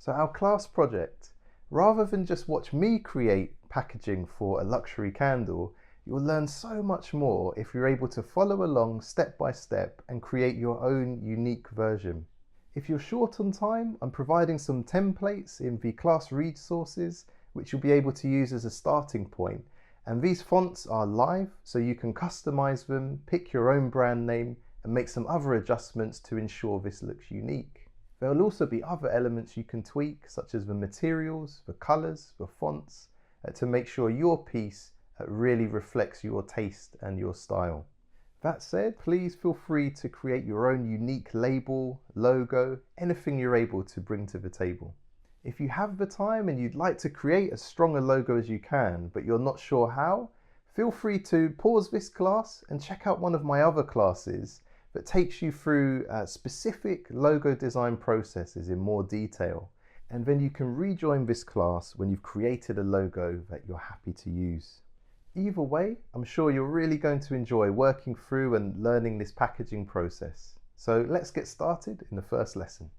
So our class project, rather than just watch me create packaging for a luxury candle, you'll learn so much more if you're able to follow along step by step and create your own unique version. If you're short on time, I'm providing some templates in the class resources which you'll be able to use as a starting point. And these fonts are live, so you can customize them, pick your own brand name, and make some other adjustments to ensure this looks unique. There will also be other elements you can tweak, such as the materials, the colors, the fonts, to make sure your piece really reflects your taste and your style. That said, please feel free to create your own unique label, logo, anything you're able to bring to the table. If you have the time and you'd like to create as strong a logo as you can, but you're not sure how, feel free to pause this class and check out one of my other classes that takes you through specific logo design processes in more detail. And then you can rejoin this class when you've created a logo that you're happy to use. Either way, I'm sure you're really going to enjoy working through and learning this packaging process. So let's get started in the first lesson.